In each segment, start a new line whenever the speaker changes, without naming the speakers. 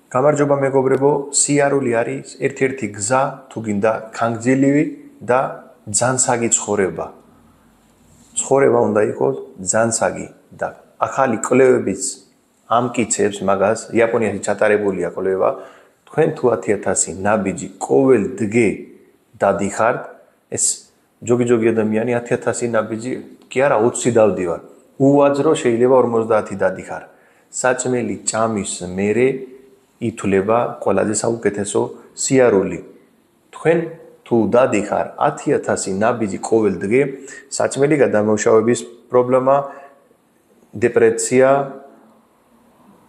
გამარჯობა მეგობრებო, სიარული არის ერთ-ერთი გზა თუ გინდა ხანგრძლივი და ძანსაგი ცხოვრება. ცხოვრება უნდა იყოს ძანსაგი და ახალი კვლევებიც ამკიცებს მაგას, იაპონიაში ჩატარებულია კვლევა, თქვენ თუ 10,000 ნაბიჯი ყოველ დღე დადიხართ, ეს ჯოგი ადამიანი 10,000 ნაბიჯი კი არა 20 დავდივარ. უვაძრო შეიძლება 50 დადიხარ. საჭმელი ჭამის მერე ითვლება ყველაზე საუკეთესო სიარული. თქვენ თუ დადიხარ 10,000 ნაბიჯი ყოველ დღე, საჭმელი გადამამუშავების პრობლემა, დეპრესია,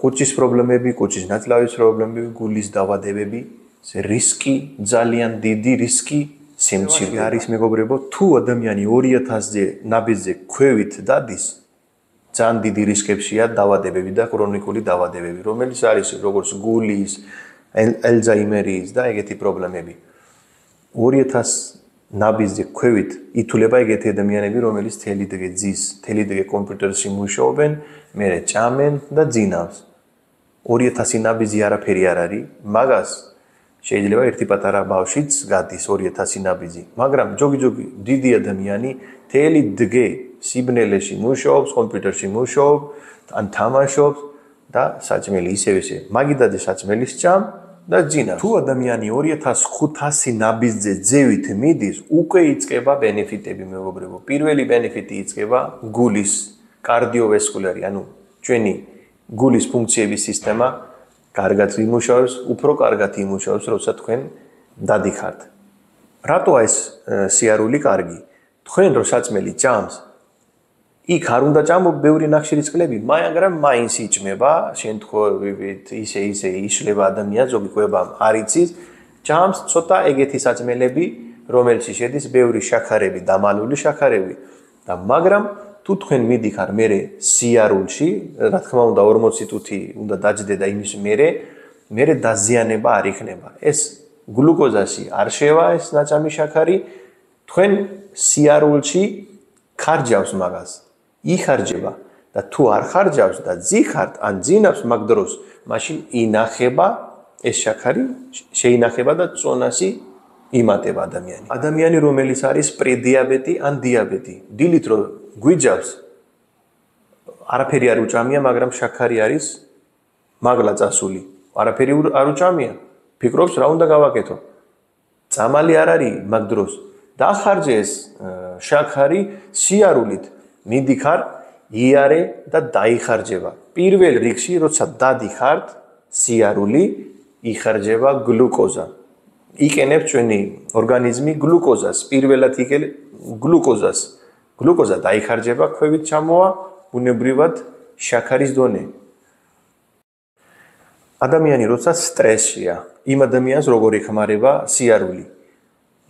კუჭის პრობლემები, კუჭის ნაწლავის პრობლემები, გულის დაავადებები, რისკი, ძალიან დიდი რისკი სიმცირე არის მეგობრებო, თუ ადამიანი 2,000-ზე ნაბიჯზე ქვევით დადის, ძალიან დიდი რისკებშია დაავადებები და ქრონიკული დაავადებები, რომელიც არის როგორც გულის, ალცჰაიმერის და ეგეთი პრობლემები. 2,000 ნაბიჯზე ქვევით ითვლება ეგეთი ადამიანები, რომელიც თელი დღე ძის, თელი დღე კომპიუტერში მუშაობენ, მერე ჭამენ და ძინავს. 2,000 ნაბიჯი არაფერი არ არის, მაგას შეიძლება ერთი პატარა ბავშვიც გადის 2,000 ნაბიჯი, მაგრამ ჯოგი დიდი ადამიანი თელი დღე სიბნელეში მუშაობს, კომპიუტერში მუშაობს, ან თამაშობს და საჭმელი ისევე მაგიდაძე საჭმელის ჭამ და ძინავს. თუ ადამიანი 2,500 ნაბიჯზე ძევით მიდის, უკვე იწყება ბენეფიტები მეგობრებო. პირველი ბენეფიტი იწყება გულის კარდიოვასკულარი, ანუ ჩვენი გულის ფუნქციების სისტემა კარგად იმუშავებს, უფრო კარგად იმუშავებს, როცა თქვენ დადიხართ. რატოა ეს სიარული კარგი? თქვენ რო საჭმელი ჭამს, იქ არ უნდა ჭამო ბევრი ნახშირის წყლები, მაგრამ მაინც იჭმება, შემთხვევებით ისე იშლება ადამიანს, ზოგი კვებამ არ იცის, ჭამს ცოტა ეგეთი საჭმელები, რომელშიც შედის ბევრი შაქარები, დამალული შაქარები და მაგრამ თუ თქვენ მიდიხარ მერე სიარულში, რა თქმა უნდა 40 წუთი უნდა დაჯდე და იმის მერე დაზიანება არ იქნება. ეს გლუკოზაში არ შევა ეს ნაჭამი შაქარი, თქვენ სიარულში ხარჯავს მაგას. იხარჯება და თუ არ ხარჯავს და ძიხართ ან ძინავს მაგ დროს, მაშინ ინახება ეს შაქარი, შეინახება და წონასი იმატება ადამიანი. ადამიანი რომელიც არის პრედიაბეტი ან დიაბეტი, დილით რო გვიჯავს, არაფერი არ უჭამია, მაგრამ შაქარი არის მაგლა წასული. არაფერი არ უჭამია, ფიქრობს რა უნდა გავაკეთო. წამალი არ არის მაგ დროს. დახარჯე ეს შაქარი სიარულით. მიდიხარ, იარე და დაიხარჯება. პირველ რიგში, როცა დადიხართ, სიარული იხარჯება გლუკოზა. იყენებს ჩვენი ორგანიზმი გლუკოზას, პირველად იყენებს გლუკოზას. გლუკოზა დაიხარჯება, ქვევით ჩამოვა, ბუნებრივად შაქარის დონე. ადამიანი როცა სტრესშია, იმ ადამიანს როგორ ეხმარება სიარული?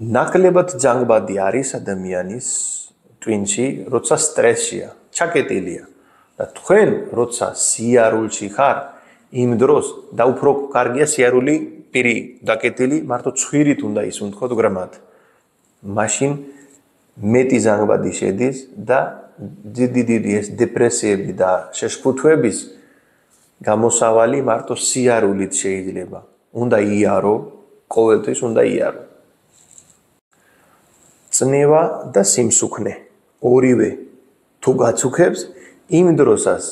ნაკლებად ჯანგბადი არის ადამიანის ტვინში, როცა სტრესშია, ჩაკეტილია. და თქვენ როცა სიარულში ხარ, იმ დროს და უფრო კარგია სიარული პირი დაკეტილი, მარტო ცხვირით უნდა ისუნთქოთ გრამად. მაშინ მეტი ჯანგბადი შედის და დიდი ეს დეპრესიები და შეშფოთვების გამოსავალი მარტო სიარულით შეიძლება. უნდა იარო, ყოველთვის უნდა იარო. წნევა და სიმსუქნე ორივე თუ გაცუქებს, იმ დროსაც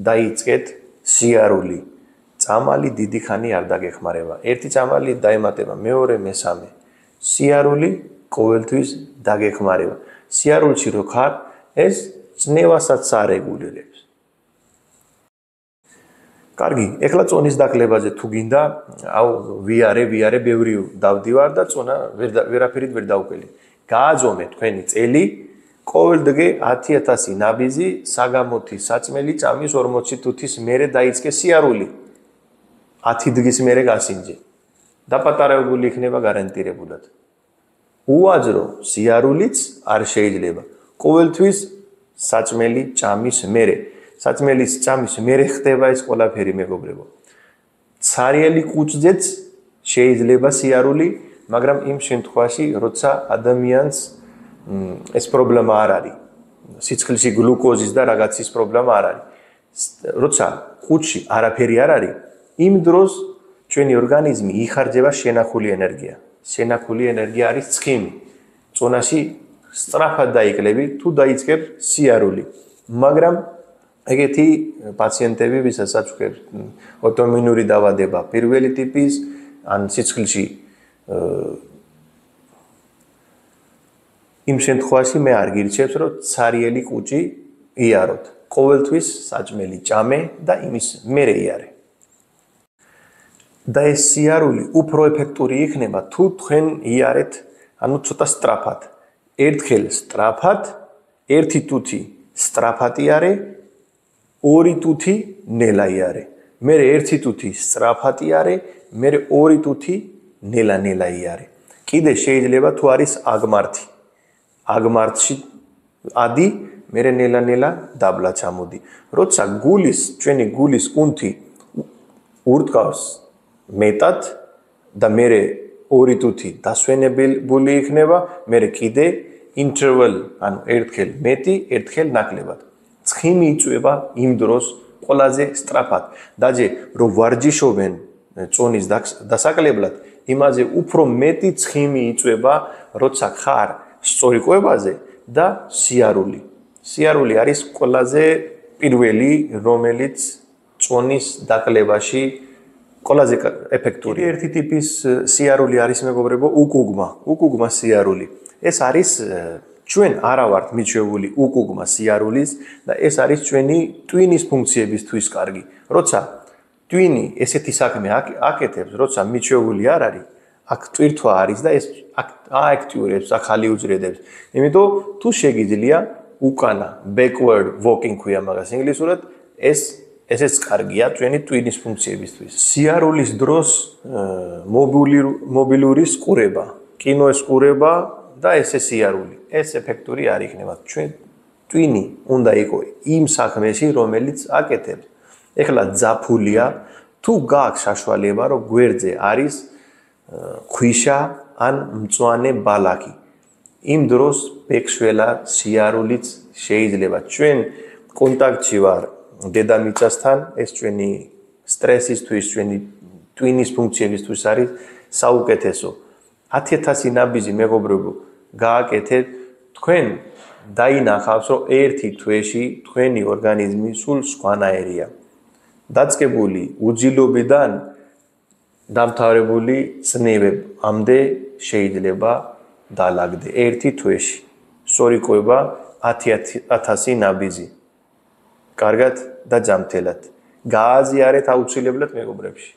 დაიწყეთ სიარული. წამალი დიდი ხანი არ დაგეხმარება. ერთი წამალი დაემატება, მეორე, მესამე. სიარული ყოველთვის დაგეხმარება. სიარულში რო ხარ, ეს წნევასაც არეგულირებს. კარგი, ეხლა წონის დაკლებაზე თუ გინდა, ვიარე ბევრი დავდივარ და წონა ვერაფერით ვერ დავკელი. გააძომე თქვენი წელი, ყოველ დღე 10,000 ნაბიჯი საგამოთი საჭმელი ჭამის 40 წუთის მერე დაიწყე სიარული. 10 დღის მერე გასინჯე. დაპატარებული იქნება გარანტირებულად. უაძრო სიარულიც არ შეიძლება. ყოველთვის საჭმელი ჭამის მერე. საჭმელის ჭამის მერე ხდება ეს ყველაფერი მეგობრებო. ცარიელი კუჭზეც შეიძლება სიარული, მაგრამ იმ შემთხვევაში, როცა ადამიანს ეს პრობლემა არ არის. სიცხლში გლუკოზის და რაღაცის პრობლემა არ არის. როცა კუჭში არაფერი არ არის, იმ დროს ჩვენი ორგანიზმი იხარჯება შენახული ენერგია. შენახული ენერგია არის ცხიმი. წონაში სწრაფად დაიკლები თუ დაიწყებ სიარული. მაგრამ ეგეთი პაციენტები, ვისაც გვქონს ოტოიმუნური დაავადება პირველი ტიპის, ან სიცხლში იმ შემთხვევაში მე არ გირჩევს, რომ ცარიელი კუჭი იაროთ. ყოველთვის საჭმელი ჭამე და იმის მერე იარე. და ეს სიარული უფრო ეფექტური იქნება თუ თქვენ იარეთ, ანუ ცოტა სწრაფად. ერთხელ სწრაფად, ერთი თუთი სწრაფად იარე, ორი თუთი ნელა იარე. მერე ერთი თუთი სწრაფად იარე, მერე ორი თუთი ნელა იარე. კიდე შეიძლება თუ არის აგმართი. აგმართში ადი, მერე ნელა დაბლა ჩამოდი. როცა ჩვენი გულის კუნთი ურტყავს მეტად და მერე ორი თუთი დასვენებული იქნება, მერე კიდე interval, ანუ ერთხელ მეტი, ერთხელ ნაკლებად. ცხიმი იწვება იმ დროს ყველაზე სწრაფად. დაჯე რომ ვარჯიშობენ წონის დასაკლებლად, იმაზე უფრო მეტი ცხიმი იწვება, როცა ხარ სწორი კვებაზე და სიარული. სიარული არის ყველაზე პირველი, რომელიც წონის დაკლებაში ყველაზე ეფექტური. ერთი ტიპის სიარული არის მეგობრებო, უკუგმა სიარული. ეს არის ჩვენ არა ვართ მიჩვეული უკუგმა სიარულის და ეს არის ჩვენი ტვინის ფუნქციებისთვის კარგი. როცა ტვინი ესეთი საქმე აკეთებს, როცა მიჩვეული არ არის, აქ ტვირთვა არის და ეს ააქტიურებს, ახალი უჯრედებს. იმიტომ თუ შეგიძლია უკანა backward walking ქვია მაგას ინგლისურად, ესეც კარგია ჩვენი ტვინის ფუნქციებისთვის. სიარულის დროს მობილურის ყურება, კინოს ყურება და ესე სიარული. ეს ეფექტური არ იქნება. ჩვენ ტვინი უნდა იყოს იმ საქმეში, რომელიც აკეთებს. ეხლა ძაფულია, თუ გაქვს საშუალება, რომ გვერდზე არის ქვიშა ან მწვანე ბალაკი. იმ დროს ბექშველა სიარულიც შეიძლება. ჩვენ კონტაქტში ვარ დედამიწასთან, ეს ჩვენი სტრესისთვის, ჩვენი ტვინის ფუნქციებისთვის არის საუკეთესო. 10,000 ნაბიჯი მეგობრებო, გააკეთეთ, თქვენ დაინახავს, რომ ერთი თვეში თქვენი ორგანიზმი სულ სხვანაირია. დაწყებული უძილობიდან დამთავრებული წნევებამდე შეიძლება დალაგდე ერთი თვეში. სწორი კვება 10,000 ნაბიჯი. კარგად და ჯანმრთელად. გააზიარეთ აუცილებლად მეგობრებში.